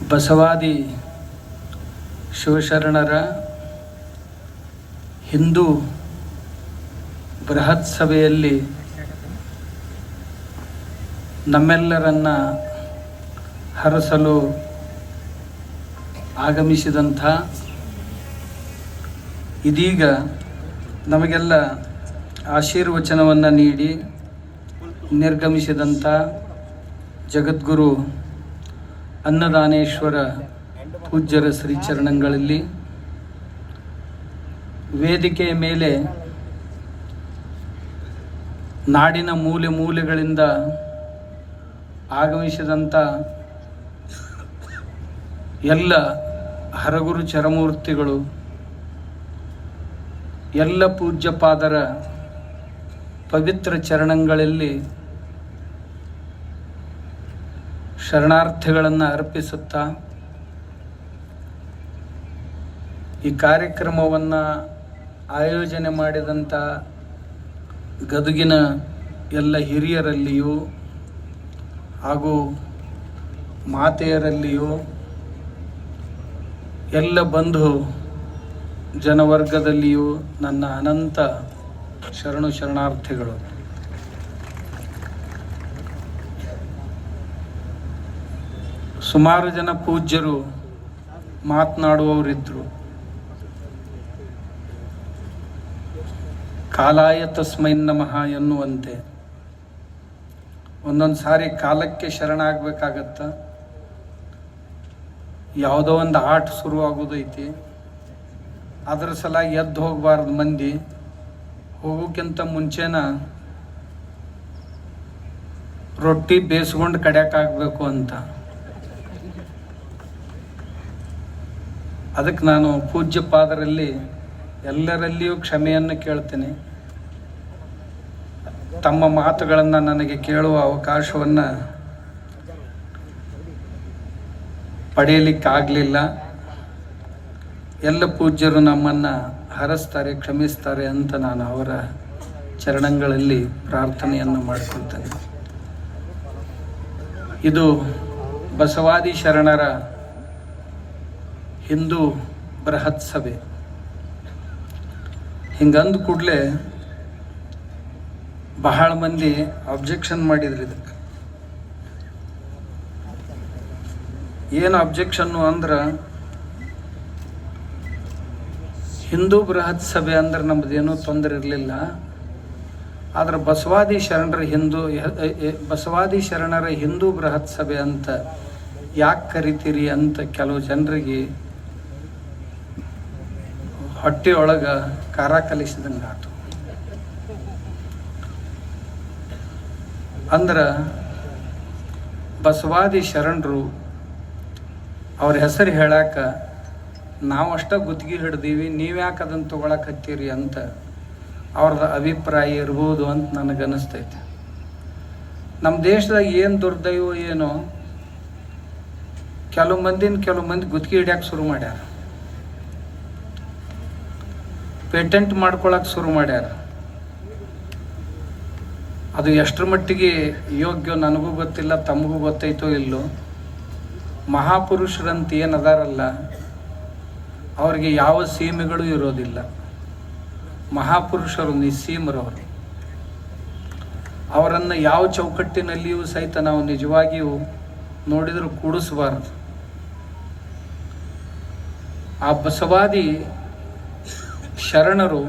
ಬಸವಾದಿ ಶಿವಶರಣರ ಹಿಂದೂ ಬೃಹತ್ ಸಭೆಯಲ್ಲಿ ನಮ್ಮೆಲ್ಲರನ್ನ ಹರಸಲು ಆಗಮಿಸಿದಂಥ, ಇದೀಗ ನಮಗೆಲ್ಲ ಆಶೀರ್ವಚನವನ್ನು ನೀಡಿ ನಿರ್ಗಮಿಸಿದಂಥ ಜಗದ್ಗುರು ಅನ್ನದಾನೇಶ್ವರ ಪೂಜ್ಯರ ಶ್ರೀಚರಣಗಳಲ್ಲಿ, ವೇದಿಕೆಯ ಮೇಲೆ ನಾಡಿನ ಮೂಲೆ ಮೂಲೆಗಳಿಂದ ಆಗಮಿಸಿದಂಥ ಎಲ್ಲ ಹರಗುರು ಚರಮೂರ್ತಿಗಳು, ಎಲ್ಲ ಪೂಜ್ಯಪಾದರ ಪವಿತ್ರ ಚರಣಗಳಲ್ಲಿ ಶರಣಾರ್ಥಿಗಳನ್ನು ಅರ್ಪಿಸುತ್ತಾ, ಈ ಕಾರ್ಯಕ್ರಮವನ್ನು ಆಯೋಜನೆ ಮಾಡಿದಂಥ ಗದಗಿನ ಎಲ್ಲ ಹಿರಿಯರಲ್ಲಿಯೂ ಹಾಗೂ ಮಾತೆಯರಲ್ಲಿಯೂ ಎಲ್ಲ ಬಂಧು ಜನವರ್ಗದಲ್ಲಿಯೂ ನನ್ನ ಅನಂತ ಶರಣಾರ್ಥಿಗಳು. ಸುಮಾರು ಜನ ಪೂಜ್ಯರು ಮಾತನಾಡುವವರಿದ್ದರು. ಕಾಲಾಯ ತಸ್ಮೈ ನಮಃ ಎನ್ನುವಂತೆ ಒಂದೊಂದು ಸಾರಿ ಕಾಲಕ್ಕೆ ಶರಣಾಗಬೇಕಾಗತ್ತ. ಯಾವುದೋ ಒಂದು ಆಟ ಶುರುವಾಗೋದೈತಿ, ಅದರ ಸಲ ಎದ್ದು ಹೋಗಬಾರ್ದು. ಮಂದಿ ಹೋಗೋಕ್ಕಿಂತ ಮುಂಚೆನ ರೊಟ್ಟಿ ಬೇಯಿಸ್ಕೊಂಡು ಕಡ್ಯಾಕಾಗಬೇಕು ಅಂತ. ಅದಕ್ಕೆ ನಾನು ಪೂಜ್ಯಪಾದರಲ್ಲಿ ಎಲ್ಲರಲ್ಲಿಯೂ ಕ್ಷಮೆಯನ್ನು ಕೇಳ್ತೇನೆ. ತಮ್ಮ ಮಾತುಗಳನ್ನು ನನಗೆ ಕೇಳುವ ಅವಕಾಶವನ್ನು ಪಡೆಯಲಿಕ್ಕಾಗಲಿಲ್ಲ. ಎಲ್ಲ ಪೂಜ್ಯರು ನಮ್ಮನ್ನು ಹರಸ್ತಾರೆ, ಕ್ಷಮಿಸ್ತಾರೆ ಅಂತ ನಾನು ಅವರ ಚರಣಗಳಲ್ಲಿ ಪ್ರಾರ್ಥನೆಯನ್ನು ಮಾಡಿಕೊಳ್ತೇನೆ. ಇದು ಬಸವಾದಿ ಶರಣರ ಹಿಂದೂ ಬೃಹತ್ ಸಭೆ. ಹಿಂಗಂದ ಕೂಡಲೇ ಬಹಳ ಮಂದಿ ಅಬ್ಜೆಕ್ಷನ್ ಮಾಡಿದ್ರು. ಇದಕ್ಕೆ ಏನು ಅಬ್ಜೆಕ್ಷನ್ನು ಅಂದ್ರೆ, ಹಿಂದೂ ಬೃಹತ್ ಸಭೆ ಅಂದ್ರೆ ನಮ್ಮದೇನೂ ತೊಂದರೆ ಇರಲಿಲ್ಲ, ಆದ್ರೆ ಬಸವಾದಿ ಶರಣರ ಹಿಂದೂ ಬೃಹತ್ ಸಭೆ ಅಂತ ಯಾಕೆ ಕರಿತೀರಿ ಅಂತ ಕೆಲವು ಜನರಿಗೆ ಹೊಟ್ಟೆಯೊಳಗೆ ಖಾರ ಕಲಿಸಿದಂಗೆ ಆಯ್ತು. ಅಂದ್ರೆ ಬಸವಾದಿ ಶರಣರು ಅವ್ರ ಹೆಸರು ಹೇಳಾಕ ನಾವು ಅಷ್ಟ ಗುತ್ತಿಗೆ ಹಿಡ್ದೀವಿ, ನೀವ್ಯಾಕೆ ಅದನ್ನು ತೊಗೊಳಕ್ಕೆ ಹತ್ತೀರಿ ಅಂತ ಅವ್ರದ್ದು ಅಭಿಪ್ರಾಯ ಇರ್ಬೋದು ಅಂತ ನನಗನ್ನಿಸ್ತೈತೆ. ನಮ್ಮ ದೇಶದಾಗ ಏನು ದುರ್ದೈವ ಏನೋ, ಕೆಲವು ಮಂದಿ ಗುತ್ತಿಗೆ ಹಿಡ್ಯಾಕೆ ಶುರು ಮಾಡ್ಯಾರ, ಪೇಟೆಂಟ್ ಮಾಡ್ಕೊಳಕ್ಕೆ ಶುರು ಮಾಡ್ಯಾರ. ಅದು ಎಷ್ಟರ ಮಟ್ಟಿಗೆ ಯೋಗ್ಯ ನನಗೂ ಗೊತ್ತಿಲ್ಲ, ತಮಗೂ ಗೊತ್ತೈತೋ ಇಲ್ಲೋ. ಮಹಾಪುರುಷರಂತ ಏನದಾರಲ್ಲ, ಅವ್ರಿಗೆ ಯಾವ ಸೀಮೆಗಳು ಇರೋದಿಲ್ಲ. ಮಹಾಪುರುಷರು ನಿಸ್ಸೀಮರವರು. ಅವರನ್ನು ಯಾವ ಚೌಕಟ್ಟಿನಲ್ಲಿಯೂ ಸಹಿತ ನಾವು ನಿಜವಾಗಿಯೂ ನೋಡಿದರೂ ಕೂಡಿಸಬಾರದು. ಆ ಬಸವಾದಿ ಶರಣರು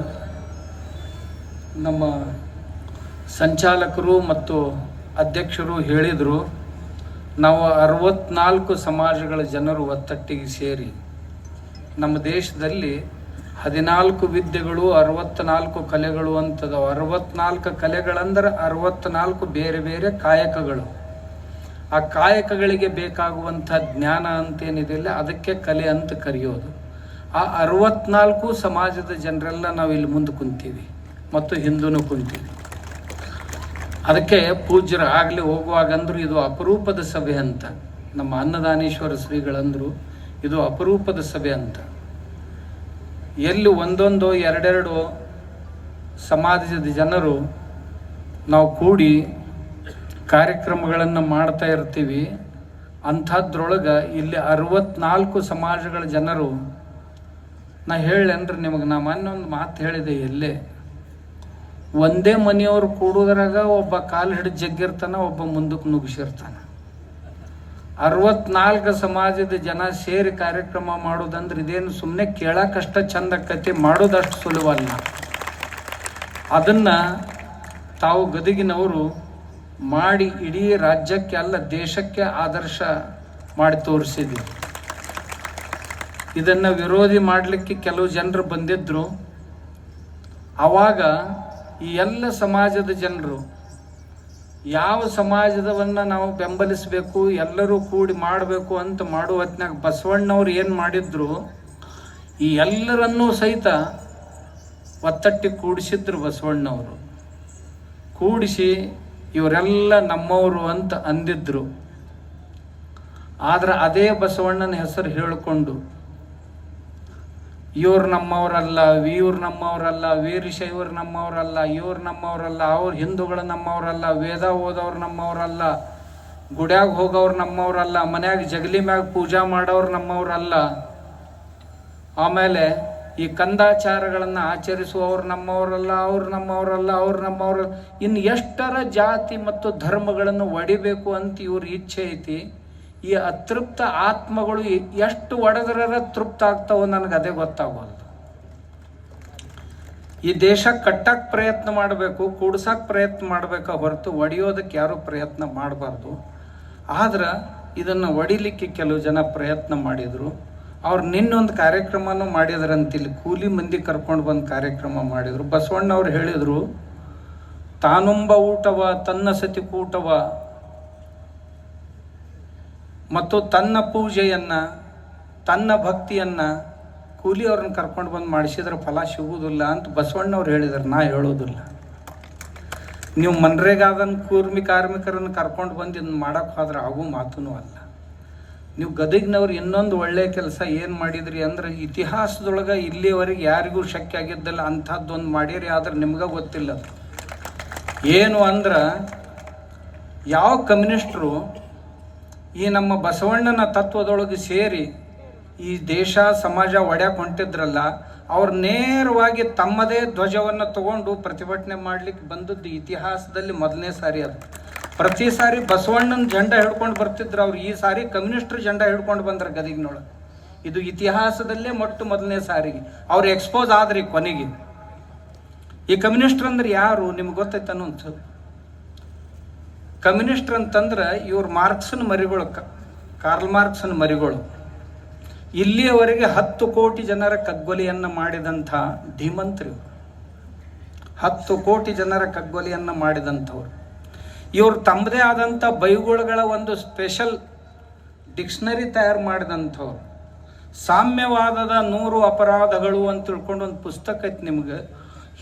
ನಮ್ಮ ಸಂಚಾಲಕರು ಮತ್ತು ಅಧ್ಯಕ್ಷರು ಹೇಳಿದರು, ನಾವು 64 ಸಮಾಜಗಳ ಜನರು ಒತ್ತಟ್ಟಿಗೆ ಸೇರಿ ನಮ್ಮ ದೇಶದಲ್ಲಿ 14 ವಿದ್ಯೆಗಳು 64 ಕಲೆಗಳು ಅಂತದವು. 64 ಕಲೆಗಳಂದ್ರೆ 64 ಬೇರೆ ಬೇರೆ ಕಾಯಕಗಳು. ಆ ಕಾಯಕಗಳಿಗೆ ಬೇಕಾಗುವಂಥ ಜ್ಞಾನ ಅಂತೇನಿದೆಯಲ್ಲ, ಅದಕ್ಕೆ ಕಲೆ ಅಂತ ಕರೆಯೋದು. ಆ 64 ಸಮಾಜದ ಜನರೆಲ್ಲ ನಾವು ಇಲ್ಲಿ ಮುಂದೆ ಕುಂತೀವಿ ಮತ್ತು ಹಿಂದೂನು ಕುಂತೀವಿ. ಅದಕ್ಕೆ ಪೂಜ್ಯರು ಆಗಲಿ ಹೋಗುವಾಗಂದ್ರು ಇದು ಅಪರೂಪದ ಸಭೆ ಅಂತ. ನಮ್ಮ ಅನ್ನದಾನೇಶ್ವರ ಶ್ರೀಗಳಂದರು ಇದು ಅಪರೂಪದ ಸಭೆ ಅಂತ. ಎಲ್ಲಿ ಒಂದೊಂದು ಎರಡೆರಡು ಸಮಾಜದ ಜನರು ನಾವು ಕೂಡಿ ಕಾರ್ಯಕ್ರಮಗಳನ್ನು ಮಾಡ್ತಾ ಇರ್ತೀವಿ. ಅಂಥದ್ರೊಳಗೆ ಇಲ್ಲಿ 64 ಸಮಾಜಗಳ ಜನರು, ನಾ ಹೇಳೇನ್ರಿ ನಿಮಗೆ, ನಾ ಮೊನ್ನೆ ಒಂದು ಮಾತು ಹೇಳಿದೆ, ಎಲ್ಲೇ ಒಂದೇ ಮನೆಯವರು ಕೂಡೋದ್ರಾಗ ಒಬ್ಬ ಕಾಲು ಹಿಡಿದು ಜಗ್ಗಿರ್ತಾನ, ಒಬ್ಬ ಮುಂದಕ್ಕೆ ನುಗ್ಸಿರ್ತಾನ. 64 ಸಮಾಜದ ಜನ ಸೇರಿ ಕಾರ್ಯಕ್ರಮ ಮಾಡೋದಂದ್ರೆ ಇದೇನು ಸುಮ್ಮನೆ ಕೇಳಕ್ಕಷ್ಟ ಚಂದ ಆಕತಿ, ಮಾಡೋದಷ್ಟು ಸುಲಭಲ್ಲ. ಅದನ್ನು ತಾವು ಗದಗಿನವರು ಮಾಡಿ ಇಡೀ ರಾಜ್ಯಕ್ಕೆ ಅಲ್ಲ ದೇಶಕ್ಕೆ ಆದರ್ಶ ಮಾಡಿ ತೋರಿಸಿದ್ವಿ. ಇದನ್ನು ವಿರೋಧಿ ಮಾಡಲಿಕ್ಕೆ ಕೆಲವು ಜನರು ಬಂದಿದ್ದರು. ಆವಾಗ ಈ ಎಲ್ಲ ಸಮಾಜದ ಜನರು ಯಾವ ಸಮಾಜದವನ್ನು ನಾವು ಬೆಂಬಲಿಸಬೇಕು, ಎಲ್ಲರೂ ಕೂಡಿ ಮಾಡಬೇಕು ಅಂತ ಮಾಡುವ ಹೊತ್ನಾಗ ಬಸವಣ್ಣವ್ರು ಏನು ಮಾಡಿದ್ರು, ಈ ಎಲ್ಲರನ್ನೂ ಸಹಿತ ಒತ್ತಟ್ಟಿ ಕೂಡಿಸಿದ್ರು. ಬಸವಣ್ಣವರು ಕೂಡಿಸಿ ಇವರೆಲ್ಲ ನಮ್ಮವರು ಅಂತ ಅಂದಿದ್ರು. ಆದ್ರೆ ಅದೇ ಬಸವಣ್ಣನ ಹೆಸರು ಹೇಳಿಕೊಂಡು ಇವ್ರು ನಮ್ಮವರಲ್ಲ, ಇವ್ರು ನಮ್ಮವರಲ್ಲ, ವೀರಶೈವರು ನಮ್ಮವರಲ್ಲ, ಇವ್ರು ನಮ್ಮವರಲ್ಲ, ಅವ್ರ ಹಿಂದೂಗಳು ನಮ್ಮವರಲ್ಲ, ವೇದ ಓದೋರು ನಮ್ಮವರಲ್ಲ, ಗುಡ್ಯಾಗ ಹೋಗೋರು ನಮ್ಮವರಲ್ಲ, ಮನ್ಯಾಗ ಜಗಲಿ ಮ್ಯಾಗ ಪೂಜಾ ಮಾಡೋರು ನಮ್ಮವರಲ್ಲ, ಆಮೇಲೆ ಈ ಕಂದಾಚಾರಗಳನ್ನು ಆಚರಿಸುವವರು ನಮ್ಮವರಲ್ಲ, ಅವ್ರು ನಮ್ಮವರಲ್ಲ, ಅವ್ರು ನಮ್ಮವ್ರ, ಇನ್ನು ಎಷ್ಟರ ಜಾತಿ ಮತ್ತು ಧರ್ಮಗಳನ್ನು ಒಡಿಬೇಕು ಅಂತ ಇವ್ರ ಇಚ್ಛೆ ಐತಿ. ಈ ಅತೃಪ್ತ ಆತ್ಮಗಳು ಎಷ್ಟು ಒಡೆದ್ರ ತೃಪ್ತ ಆಗ್ತಾವೋ ನನಗೆ ಅದೇ ಗೊತ್ತಾಗೋದು. ಈ ದೇಶ ಕಟ್ಟಕ್ಕೆ ಪ್ರಯತ್ನ ಮಾಡಬೇಕು, ಕೂಡ್ಸಕ್ಕೆ ಪ್ರಯತ್ನ ಮಾಡಬೇಕ ಹೊರತು ಒಡೆಯೋದಕ್ಕೆ ಯಾರೂ ಪ್ರಯತ್ನ ಮಾಡಬಾರ್ದು. ಆದ್ರೆ ಇದನ್ನು ಒಡಿಲಿಕ್ಕೆ ಕೆಲವು ಜನ ಪ್ರಯತ್ನ ಮಾಡಿದರು. ಅವ್ರು ನಿನ್ನೊಂದು ಕಾರ್ಯಕ್ರಮನೂ ಮಾಡಿದ್ರಂತಿಲ್ಲಿ, ಕೂಲಿ ಮಂದಿ ಕರ್ಕೊಂಡು ಬಂದು ಕಾರ್ಯಕ್ರಮ ಮಾಡಿದರು. ಬಸವಣ್ಣವ್ರು ಹೇಳಿದರು, ತಾನುಂಬ ಊಟವ ತನ್ನ ಸತಿ ಕೂಟವ ಮತ್ತು ತನ್ನ ಪೂಜೆಯನ್ನು ತನ್ನ ಭಕ್ತಿಯನ್ನು ಕೂಲಿಯವ್ರನ್ನ ಕರ್ಕೊಂಡು ಬಂದು ಮಾಡಿಸಿದ್ರೆ ಫಲ ಸಿಗುವುದಿಲ್ಲ ಅಂತ ಬಸವಣ್ಣವ್ರು ಹೇಳಿದ್ರು. ನಾ ಹೇಳೋದಿಲ್ಲ. ನೀವು ಮನ್ರೇಗಾದನ್ ಕೂರ್ಮಿ ಕಾರ್ಮಿಕರನ್ನು ಕರ್ಕೊಂಡು ಬಂದು ಇದನ್ನು ಮಾಡೋಕ್ಕೆ ಹೋದ್ರೆ ಆಗೋ ಮಾತೂ ಅಲ್ಲ. ನೀವು ಗದಗಿನವ್ರು ಇನ್ನೊಂದು ಒಳ್ಳೆಯ ಕೆಲಸ ಏನು ಮಾಡಿದ್ರಿ ಅಂದ್ರೆ, ಇತಿಹಾಸದೊಳಗೆ ಇಲ್ಲಿವರೆಗೆ ಯಾರಿಗೂ ಶಕ್ಯ ಆಗಿದ್ದಲ್ಲ ಅಂಥದ್ದೊಂದು ಮಾಡಿರಿ. ಆದ್ರೆ ನಿಮ್ಗೆ ಗೊತ್ತಿಲ್ಲ ಏನು ಅಂದ್ರೆ, ಯಾವ ಕಮ್ಯುನಿಸ್ಟ್ರು ಈ ನಮ್ಮ ಬಸವಣ್ಣನ ತತ್ವದೊಳಗೆ ಸೇರಿ ಈ ದೇಶ ಸಮಾಜ ಒಡ್ಯಾಕೆ ಹೊಂಟಿದ್ರಲ್ಲ, ಅವ್ರು ನೇರವಾಗಿ ತಮ್ಮದೇ ಧ್ವಜವನ್ನು ತಗೊಂಡು ಪ್ರತಿಭಟನೆ ಮಾಡಲಿಕ್ಕೆ ಬಂದದ್ದು ಇತಿಹಾಸದಲ್ಲಿ ಮೊದಲನೇ ಸಾರಿ. ಅದು ಪ್ರತಿ ಸಾರಿ ಬಸವಣ್ಣನ ಜೆಂಡ ಹಿಡ್ಕೊಂಡು ಬರ್ತಿದ್ರು ಅವ್ರು, ಈ ಸಾರಿ ಕಮ್ಯುನಿಸ್ಟ್ರ ಜೆಂಡ ಹಿಡ್ಕೊಂಡು ಬಂದ್ರೆ ಗದಗಿನೊಳಗೆ. ಇದು ಇತಿಹಾಸದಲ್ಲೇ ಮೊದಲನೇ ಸಾರಿಗೆ ಅವ್ರು ಎಕ್ಸ್ಪೋಸ್ ಆದ್ರಿ. ಕೊನೆಗೆ ಈ ಕಮ್ಯುನಿಸ್ಟ್ರ್ ಅಂದ್ರೆ ಯಾರು ನಿಮ್ಗೆ ಗೊತ್ತೈತೆ ಅನ್ನೋದು? ಕಮ್ಯುನಿಸ್ಟ್ರ್ ಅಂತಂದ್ರೆ ಇವ್ರು ಮಾರ್ಕ್ಸನ್ ಮರಿಗಳು, ಕಾರ್ಲ್ ಮಾರ್ಕ್ಸನ್ ಮರಿಗಳು. ಇಲ್ಲಿಯವರೆಗೆ 10 ಕೋಟಿ ಜನರ ಕಗ್ಗೊಲೆಯನ್ನು ಮಾಡಿದಂಥ ಧೀಮಂತ್ರಿ, 10 ಕೋಟಿ ಜನರ ಕಗ್ಗೊಲೆಯನ್ನು ಮಾಡಿದಂಥವ್ರು. ಇವರು ತಮ್ಮದೇ ಆದಂಥ ಬೈಗುಳಗಳ ಒಂದು ಸ್ಪೆಷಲ್ ಡಿಕ್ಷನರಿ ತಯಾರು ಮಾಡಿದಂಥವ್ರು. ಸಾಮ್ಯವಾದದ 100 ಅಪರಾಧಗಳು ಅಂತ ತಿಳ್ಕೊಂಡು ಒಂದು ಪುಸ್ತಕ ಐತೆ, ನಿಮ್ಗೆ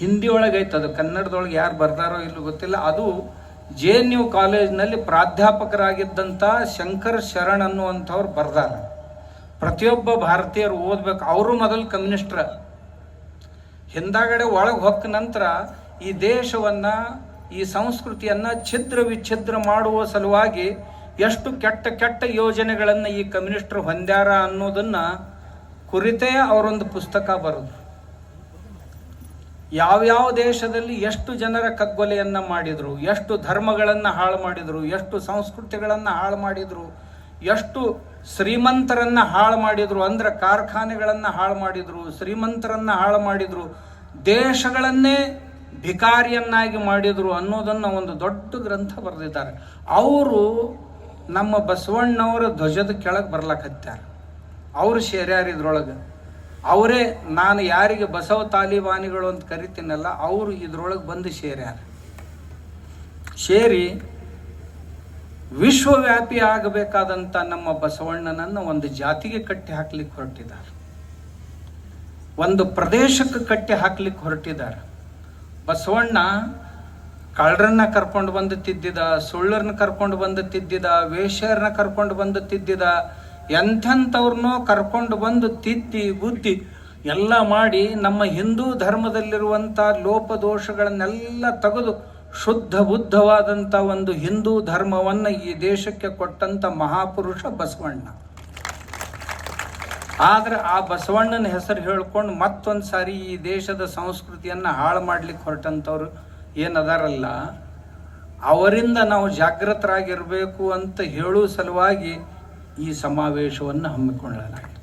ಹಿಂದಿ ಒಳಗೆ ಐತೆ, ಅದು ಕನ್ನಡದೊಳಗೆ ಯಾರು ಬರ್ದಾರೋ ಇಲ್ಲೋ ಗೊತ್ತಿಲ್ಲ. ಅದು JNU ಕಾಲೇಜ್ನಲ್ಲಿ ಪ್ರಾಧ್ಯಾಪಕರಾಗಿದ್ದಂಥ ಶಂಕರ್ ಶರಣ್ ಅನ್ನುವಂಥವ್ರು ಬರ್ದಾರ. ಪ್ರತಿಯೊಬ್ಬ ಭಾರತೀಯರು ಓದ್ಬೇಕು. ಅವರು ಮೊದಲು ಕಮ್ಯುನಿಸ್ಟ್ರ, ಹಿಂದಾಗಡೆ ಒಳಗೆ ಹೊಕ್ಕ ನಂತರ ಈ ದೇಶವನ್ನು ಈ ಸಂಸ್ಕೃತಿಯನ್ನು ಛಿದ್ರ ವಿಚ್ಛಿದ್ರ ಮಾಡುವ ಸಲುವಾಗಿ ಎಷ್ಟು ಕೆಟ್ಟ ಯೋಜನೆಗಳನ್ನು ಈ ಕಮ್ಯುನಿಸ್ಟರು ಹೊಂದ್ಯಾರ ಅನ್ನೋದನ್ನು ಕುರಿತೇ ಅವರೊಂದು ಪುಸ್ತಕ ಬರೆದು, ಯಾವ್ಯಾವ ದೇಶದಲ್ಲಿ ಎಷ್ಟು ಜನರ ಕಗ್ಗೊಲೆಯನ್ನು ಮಾಡಿದರು, ಎಷ್ಟು ಧರ್ಮಗಳನ್ನು ಹಾಳು ಮಾಡಿದರು, ಎಷ್ಟು ಸಂಸ್ಕೃತಿಗಳನ್ನು ಹಾಳು ಮಾಡಿದರು, ಎಷ್ಟು ಶ್ರೀಮಂತರನ್ನು ಹಾಳು ಮಾಡಿದರು, ಅಂದ್ರೆ ಕಾರ್ಖಾನೆಗಳನ್ನು ಹಾಳು ಮಾಡಿದರು, ಶ್ರೀಮಂತರನ್ನು ಹಾಳು ಮಾಡಿದರು, ದೇಶಗಳನ್ನೇ ಭಿಕಾರಿಯನ್ನಾಗಿ ಮಾಡಿದರು ಅನ್ನೋದನ್ನು ಒಂದು ದೊಡ್ಡ ಗ್ರಂಥ ಬರೆದಿದ್ದಾರೆ. ಅವರು ನಮ್ಮ ಬಸವಣ್ಣವರ ಧ್ವಜದ ಕೆಳಗೆ ಬರ್ಲಕತ್ಯಾರ. ಅವರು ಸೇರ್ಯಾರ ಇದ್ರೊಳಗೆ. ಅವರೇ ನಾನು ಯಾರಿಗೆ ಬಸವ ತಾಲಿಬಾನಿಗಳು ಅಂತ ಕರಿತೀನಲ್ಲ, ಅವರು ಇದ್ರೊಳಗೆ ಬಂದು ಸೇರ್ಯಾರ. ಸೇರಿ ವಿಶ್ವವ್ಯಾಪಿ ಆಗಬೇಕಾದಂಥ ನಮ್ಮ ಬಸವಣ್ಣನನ್ನು ಒಂದು ಜಾತಿಗೆ ಕಟ್ಟಿ ಹಾಕ್ಲಿಕ್ಕೆ ಹೊರಟಿದ್ದಾರೆ, ಒಂದು ಪ್ರದೇಶಕ್ಕೆ ಕಟ್ಟಿ ಹಾಕ್ಲಿಕ್ಕೆ ಹೊರಟಿದ್ದಾರೆ. ಬಸವಣ್ಣ ಕಳ್ಳರನ್ನ ಕರ್ಕೊಂಡು ಬಂದು ತಿದ್ದಿದ, ಸುಳ್ಳರನ್ನ ಕರ್ಕೊಂಡು ಬಂದು ತಿದ್ದಿದ, ವೇಶ್ಯರನ್ನ ಕರ್ಕೊಂಡು ಬಂದು ತಿದ್ದಿದ, ಎಂಥವ್ರನ್ನೋ ಕರ್ಕೊಂಡು ಬಂದು ತಿದ್ದಿ ಬುದ್ಧಿ ಎಲ್ಲ ಮಾಡಿ ನಮ್ಮ ಹಿಂದೂ ಧರ್ಮದಲ್ಲಿರುವಂಥ ಲೋಪದೋಷಗಳನ್ನೆಲ್ಲ ತೆಗೆದು ಶುದ್ಧ ಬುದ್ಧವಾದಂಥ ಒಂದು ಹಿಂದೂ ಧರ್ಮವನ್ನು ಈ ದೇಶಕ್ಕೆ ಕೊಟ್ಟಂಥ ಮಹಾಪುರುಷ ಬಸವಣ್ಣ. ಆದರೆ ಆ ಬಸವಣ್ಣನ ಹೆಸರು ಹೇಳ್ಕೊಂಡು ಮತ್ತೊಂದು ಸಾರಿ ಈ ದೇಶದ ಸಂಸ್ಕೃತಿಯನ್ನು ಹಾಳು ಮಾಡ್ಲಿಕ್ಕೆ ಹೊರಟಂಥವ್ರು ಏನದಾರಲ್ಲ, ಅವರಿಂದ ನಾವು ಜಾಗೃತರಾಗಿರಬೇಕು ಅಂತ ಹೇಳುವ ಸಲುವಾಗಿ ಈ ಸಮಾವೇಶವನ್ನು ಹಮ್ಮಿಕೊಳ್ಳಲಾಗಿದೆ.